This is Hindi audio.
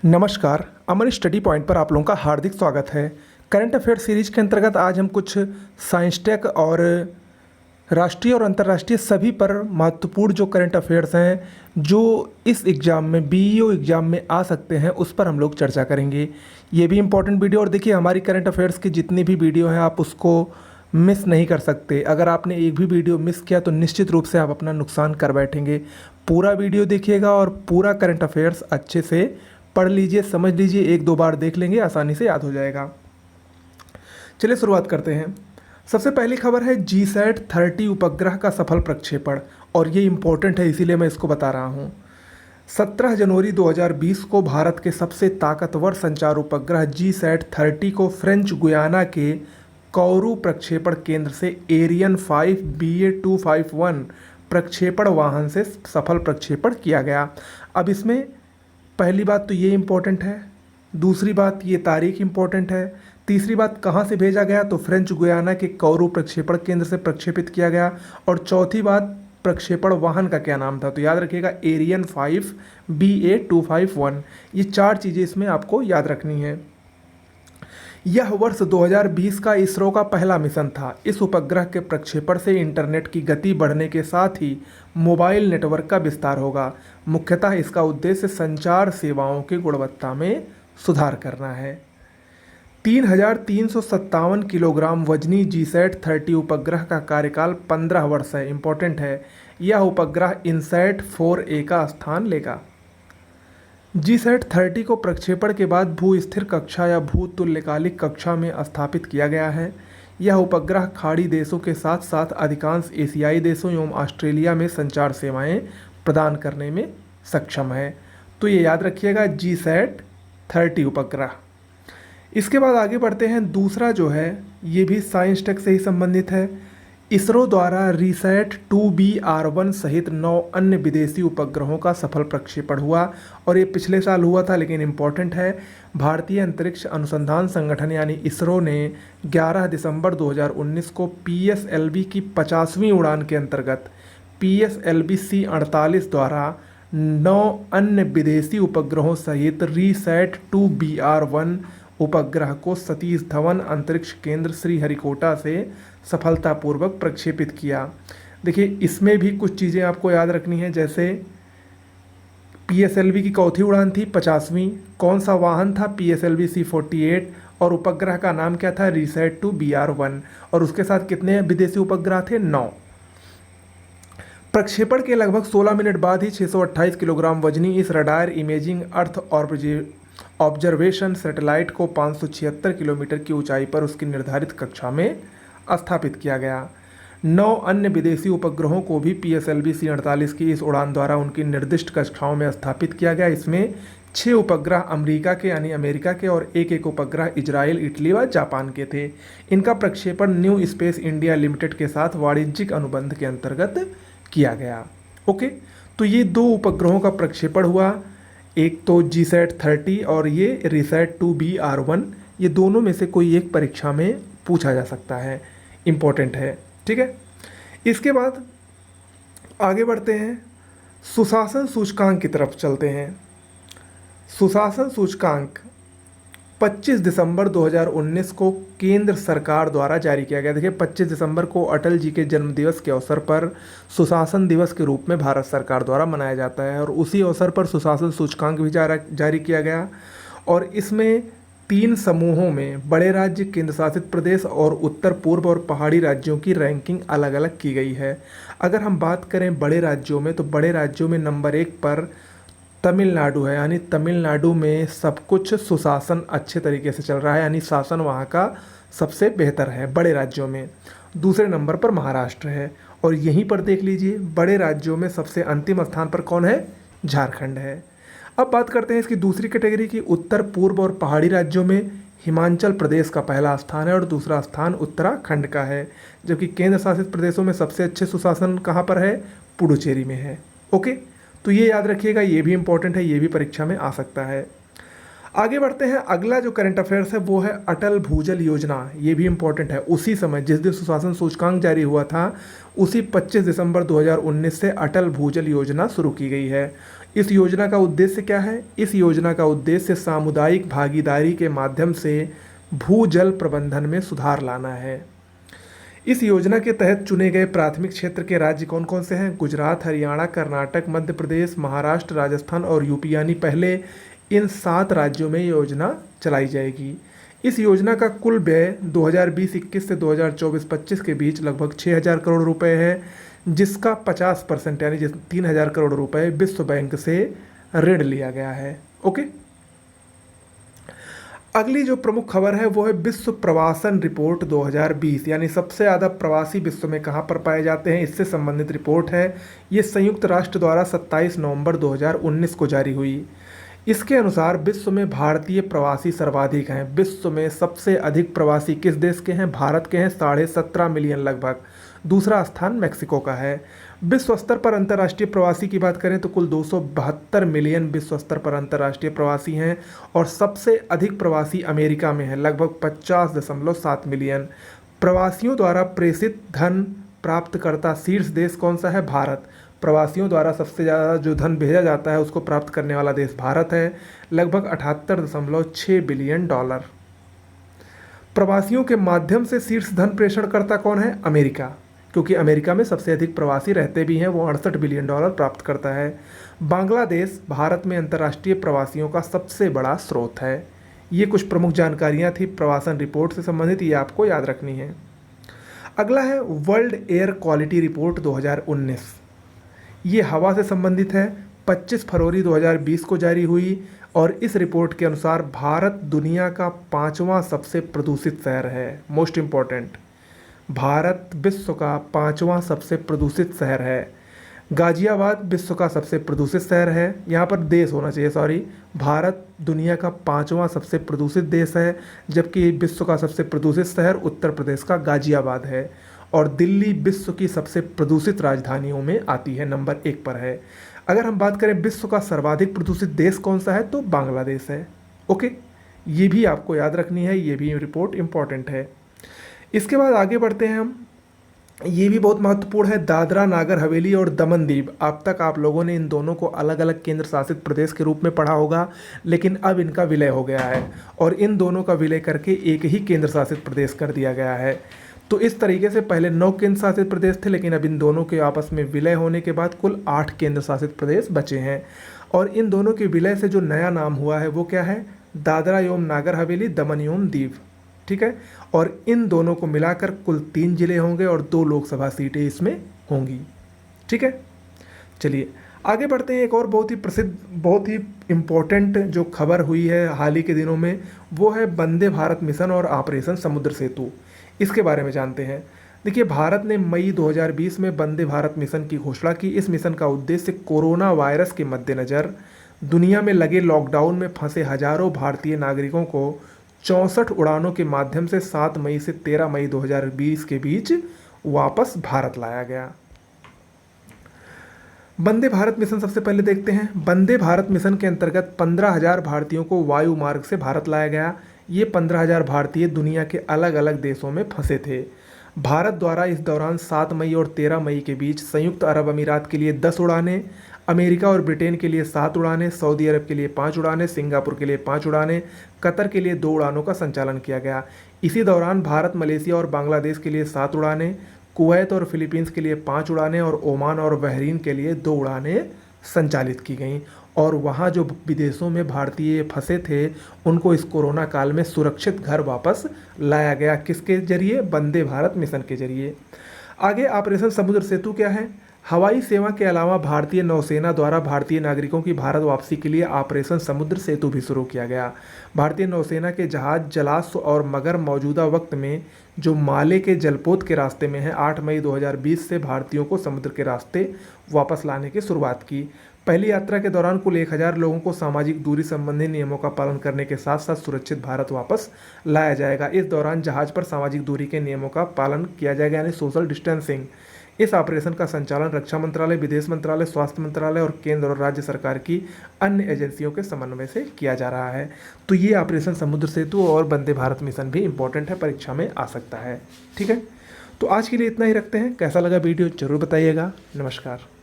नमस्कार। अमन स्टडी पॉइंट पर आप लोगों का हार्दिक स्वागत है। करंट अफेयर सीरीज के अंतर्गत आज हम कुछ साइंस टेक और राष्ट्रीय और अंतर्राष्ट्रीय सभी पर महत्वपूर्ण जो करंट अफेयर्स हैं जो इस एग्ज़ाम में बीईओ एग्ज़ाम में आ सकते हैं उस पर हम लोग चर्चा करेंगे। ये भी इम्पोर्टेंट वीडियो, और देखिए हमारी करंट अफेयर्स की जितनी भी वीडियो हैं आप उसको मिस नहीं कर सकते। अगर आपने एक भी वीडियो मिस किया तो निश्चित रूप से आप अपना नुकसान कर बैठेंगे। पूरा वीडियो देखिएगा और पूरा करंट अफेयर्स अच्छे से पढ़ लीजिए, समझ लीजिए, एक दो बार देख लेंगे आसानी से याद हो जाएगा। चलिए शुरुआत करते हैं। सबसे पहली खबर है जीसैट 30 उपग्रह का सफल प्रक्षेपण, और ये इम्पोर्टेंट है इसीलिए मैं इसको बता रहा हूँ। 17 जनवरी 2020 को भारत के सबसे ताकतवर संचार उपग्रह जीसैट 30 को फ्रेंच गुयाना के कौरू प्रक्षेपण केंद्र से एरियन 5 BA251 प्रक्षेपण वाहन से सफल प्रक्षेपण किया गया। अब इसमें पहली बात तो ये इम्पोर्टेंट है, दूसरी बात ये तारीख इम्पोर्टेंट है, तीसरी बात कहाँ से भेजा गया तो फ्रेंच गुयाना के कौरू प्रक्षेपण केंद्र से प्रक्षेपित किया गया, और चौथी बात प्रक्षेपण वाहन का क्या नाम था। तो याद रखिएगा एरियन 5 BA251। ये चार चीज़ें इसमें आपको याद रखनी है। यह वर्ष 2020 का इसरो का पहला मिशन था। इस उपग्रह के प्रक्षेपण से इंटरनेट की गति बढ़ने के साथ ही मोबाइल नेटवर्क का विस्तार होगा। मुख्यतः इसका उद्देश्य संचार सेवाओं की गुणवत्ता में सुधार करना है। 3,357 किलोग्राम वजनी जीसैट 30 उपग्रह का कार्यकाल 15 वर्ष है। इंपॉर्टेंट है, यह उपग्रह इनसैट 4A का स्थान लेगा। जीसैट 30 को प्रक्षेपण के बाद भू स्थिर कक्षा या भू तुल्यकालिक कक्षा में स्थापित किया गया है। यह उपग्रह खाड़ी देशों के साथ साथ अधिकांश एशियाई देशों एवं ऑस्ट्रेलिया में संचार सेवाएं प्रदान करने में सक्षम है। तो ये याद रखिएगा जीसैट 30 उपग्रह। इसके बाद आगे बढ़ते हैं। दूसरा जो है ये भी साइंस टेक से ही संबंधित है। इसरो द्वारा रिसैट 2BR1 सहित 9 अन्य विदेशी उपग्रहों का सफल प्रक्षेपण हुआ, और ये पिछले साल हुआ था लेकिन इम्पॉर्टेंट है। भारतीय अंतरिक्ष अनुसंधान संगठन यानी इसरो ने 11 दिसंबर 2019 को PSLV की 50वीं उड़ान के अंतर्गत PSLV C48 द्वारा 9 अन्य विदेशी उपग्रहों सहित रिसैट 2BR1 उपग्रह को सतीश धवन अंतरिक्ष केंद्र श्रीहरिकोटा से सफलतापूर्वक प्रक्षेपित किया। देखिए इसमें भी कुछ चीज़ें आपको याद रखनी है, जैसे PSLV की चौथी उड़ान थी 50वीं, कौन सा वाहन था PSLV C48, और उपग्रह का नाम क्या था रिसैट 2BR1, और उसके साथ कितने विदेशी उपग्रह थे 9। प्रक्षेपण के लगभग 16 मिनट बाद ही 628 किलोग्राम वजनी इस radar imaging earth observation satellite को 576 किलोमीटर की ऊंचाई पर उसकी निर्धारित कक्षा में स्थापित किया गया। 9 अन्य विदेशी उपग्रहों को भी PSLV C48 की इस उड़ान द्वारा उनकी निर्दिष्ट कक्षाओं में स्थापित किया गया। इसमें 6 उपग्रह अमेरिका के यानी अमेरिका के और एक उपग्रह इजराइल, इटली व जापान के थे। इनका प्रक्षेपण न्यू स्पेस इंडिया लिमिटेड के साथ वाणिज्यिक अनुबंध के अंतर्गत किया गया। ओके, तो ये 2 उपग्रहों का प्रक्षेपण हुआ, एक तो जीसैट 30 और ये रिसैट 2BR1। ये दोनों में से कोई एक परीक्षा में पूछा जा सकता है, इम्पोर्टेंट है, ठीक है। इसके बाद आगे बढ़ते हैं, सुशासन सूचकांक की तरफ चलते हैं। सुशासन सूचकांक 25 दिसंबर 2019 को केंद्र सरकार द्वारा जारी किया गया। देखिए 25 दिसंबर को अटल जी के जन्मदिवस के अवसर पर सुशासन दिवस के रूप में भारत सरकार द्वारा मनाया जाता है, और उसी अवसर पर सुशासन सूचकांक भी जारी किया गया। और इसमें 3 समूहों में बड़े राज्य, केंद्र शासित प्रदेश और उत्तर पूर्व और पहाड़ी राज्यों की रैंकिंग अलग अलग की गई है। अगर हम बात करें बड़े राज्यों में, तो बड़े राज्यों में नंबर 1 पर तमिलनाडु है, यानी तमिलनाडु में सब कुछ सुशासन अच्छे तरीके से चल रहा है, यानी शासन वहाँ का सबसे बेहतर है बड़े राज्यों में। दूसरे नंबर पर महाराष्ट्र है, और यहीं पर देख लीजिए बड़े राज्यों में सबसे अंतिम स्थान पर कौन है, झारखंड है। अब बात करते हैं इसकी दूसरी कैटेगरी की। उत्तर पूर्व और पहाड़ी राज्यों में हिमाचल प्रदेश का पहला स्थान है और दूसरा स्थान उत्तराखंड का है, जबकि केंद्र शासित प्रदेशों में सबसे अच्छे सुशासन कहाँ पर है, पुडुचेरी में है। ओके, तो ये याद रखिएगा, ये भी इंपॉर्टेंट है, ये भी परीक्षा में आ सकता है। आगे बढ़ते हैं। अगला जो करंट अफेयर्स है वो है अटल भूजल योजना। ये भी इंपॉर्टेंट है। उसी समय जिस दिन सुशासन सूचकांक जारी हुआ था उसी 25 दिसंबर 2019 से अटल भूजल योजना शुरू की गई है। इस योजना का उद्देश्य क्या है? इस योजना का उद्देश्य सामुदायिक भागीदारी के माध्यम से भूजल प्रबंधन में सुधार लाना है। इस योजना के तहत चुने गए प्राथमिक क्षेत्र के राज्य कौन कौन से हैं? गुजरात, हरियाणा, कर्नाटक, मध्य प्रदेश, महाराष्ट्र, राजस्थान और यूपी, यानी पहले इन 7 राज्यों में योजना चलाई जाएगी। इस योजना का कुल व्यय 2020-21 से 2024-25 के बीच लगभग 6,000 करोड़ रुपए है, जिसका 50% यानी 3,000 करोड़ रुपए विश्व बैंक से ऋण लिया गया है। ओके, अगली जो प्रमुख खबर है वो है विश्व प्रवासन रिपोर्ट 2020, यानी सबसे ज़्यादा प्रवासी विश्व में कहाँ पर पाए जाते हैं, इससे संबंधित रिपोर्ट है। ये संयुक्त राष्ट्र द्वारा 27 नवंबर 2019 को जारी हुई। इसके अनुसार विश्व में भारतीय प्रवासी सर्वाधिक हैं। विश्व में सबसे अधिक प्रवासी किस देश के हैं? भारत के हैं, 17.5 मिलियन लगभग। दूसरा स्थान मेक्सिको का है। विश्व स्तर पर अंतर्राष्ट्रीय प्रवासी की बात करें तो कुल 272 मिलियन विश्व स्तर पर अंतर्राष्ट्रीय प्रवासी हैं और सबसे अधिक प्रवासी अमेरिका में हैं, लगभग 50.7 मिलियन। प्रवासियों द्वारा प्रेषित धन प्राप्तकर्ता शीर्ष देश कौन सा है? भारत। प्रवासियों द्वारा सबसे ज़्यादा जो धन भेजा जाता है उसको प्राप्त करने वाला देश भारत है, लगभग 78.6 बिलियन डॉलर। प्रवासियों के माध्यम से शीर्ष धन प्रेषणकर्ता कौन है? अमेरिका, क्योंकि अमेरिका में सबसे अधिक प्रवासी रहते भी हैं, वो 68 बिलियन डॉलर प्राप्त करता है। बांग्लादेश भारत में अंतर्राष्ट्रीय प्रवासियों का सबसे बड़ा स्रोत है। ये कुछ प्रमुख जानकारियाँ थी प्रवासन रिपोर्ट से संबंधित, ये आपको याद रखनी है। अगला है वर्ल्ड एयर क्वालिटी रिपोर्ट 2019। ये हवा से संबंधित है, 25 फरवरी 2020 को जारी हुई और इस रिपोर्ट के अनुसार भारत दुनिया का 5वां सबसे प्रदूषित शहर है। मोस्ट इम्पॉर्टेंट, भारत विश्व का 5वां सबसे प्रदूषित शहर है। गाजियाबाद विश्व का सबसे प्रदूषित शहर है, यहाँ पर देश होना चाहिए, सॉरी। भारत दुनिया का 5वां सबसे प्रदूषित देश है, जबकि विश्व का सबसे प्रदूषित शहर उत्तर प्रदेश का गाजियाबाद है और दिल्ली विश्व की सबसे प्रदूषित राजधानियों में आती है, नंबर 1 पर है। अगर हम बात करें विश्व का सर्वाधिक प्रदूषित देश कौन सा है तो बांग्लादेश है। ओके, ये भी आपको याद रखनी है, ये भी रिपोर्ट इम्पॉर्टेंट है। इसके बाद आगे बढ़ते हैं हम, ये भी बहुत महत्वपूर्ण है, दादरा नागर हवेली और दमन दीव। अब तक आप लोगों ने इन दोनों को अलग अलग केंद्र शासित प्रदेश के रूप में पढ़ा होगा, लेकिन अब इनका विलय हो गया है और इन दोनों का विलय करके एक ही केंद्र शासित प्रदेश कर दिया गया है। तो इस तरीके से पहले 9 केंद्र शासित प्रदेश थे, लेकिन अब इन दोनों के आपस में विलय होने के बाद कुल 8 केंद्र शासित प्रदेश बचे हैं। और इन दोनों के विलय से जो नया नाम हुआ है वो क्या है? दादरा एवं नागर हवेली, दमन एवं दीव। ठीक है, और इन दोनों को मिलाकर कुल 3 जिले होंगे और 2 लोकसभा सीटें इसमें होंगी। ठीक है, चलिए आगे बढ़ते हैं। एक और बहुत ही प्रसिद्ध, बहुत ही इम्पोर्टेंट जो खबर हुई है हाल ही के दिनों में, वो है वंदे भारत मिशन और ऑपरेशन समुद्र सेतु। इसके बारे में जानते हैं। देखिए, भारत ने मई 2020 में वंदे भारत मिशन की घोषणा की। इस मिशन का उद्देश्य कोरोना वायरस के मद्देनज़र दुनिया में लगे लॉकडाउन में फंसे हजारों भारतीय नागरिकों को 64 उड़ानों के माध्यम से 7 मई से 13 मई 2020 के बीच वापस भारत लाया गया। वंदे भारत मिशन सबसे पहले देखते हैं। वंदे भारत मिशन के अंतर्गत 15,000 भारतीयों को वायु मार्ग से भारत लाया गया। ये 15,000 भारतीय दुनिया के अलग अलग देशों में फंसे थे। भारत द्वारा इस दौरान 7 मई और 13 मई के बीच संयुक्त अरब अमीरात के लिए 10 उड़ानें, अमेरिका और ब्रिटेन के लिए 7 उड़ानें, सऊदी अरब के लिए 5 उड़ानें, सिंगापुर के लिए 5 उड़ानें, कतर के लिए 2 उड़ानों का संचालन किया गया। इसी दौरान भारत, मलेशिया और बांग्लादेश के लिए 7 उड़ानें, कुवैत और फिलीपींस के लिए 5 उड़ानें और ओमान और बहरीन के लिए 2 उड़ानें संचालित की गईं। और वहाँ जो विदेशों में भारतीय फंसे थे उनको इस कोरोना काल में सुरक्षित घर वापस लाया गया। किसके जरिए? वंदे भारत मिशन के जरिए। आगे ऑपरेशन समुद्र सेतु क्या है? हवाई सेवा के अलावा भारतीय नौसेना द्वारा भारतीय नागरिकों की भारत वापसी के लिए ऑपरेशन समुद्र सेतु भी शुरू किया गया। भारतीय नौसेना के जहाज जलाश्व और मगर मौजूदा वक्त में जो माले के जलपोत के रास्ते में है, 8 मई 2020 से भारतीयों को समुद्र के रास्ते वापस लाने की शुरुआत की। पहली यात्रा के दौरान कुल 1000 लोगों को सामाजिक दूरी संबंधी नियमों का पालन करने के साथ साथ सुरक्षित भारत वापस लाया जाएगा। इस दौरान जहाज पर सामाजिक दूरी के नियमों का पालन किया जाएगा, यानी सोशल डिस्टेंसिंग। इस ऑपरेशन का संचालन रक्षा मंत्रालय, विदेश मंत्रालय, स्वास्थ्य मंत्रालय और केंद्र और राज्य सरकार की अन्य एजेंसियों के समन्वय से किया जा रहा है। तो ये ऑपरेशन समुद्र सेतु और वंदे भारत मिशन भी इंपॉर्टेंट है, परीक्षा में आ सकता है। ठीक है, तो आज के लिए इतना ही रखते हैं। कैसा लगा वीडियो जरूर बताइएगा। नमस्कार।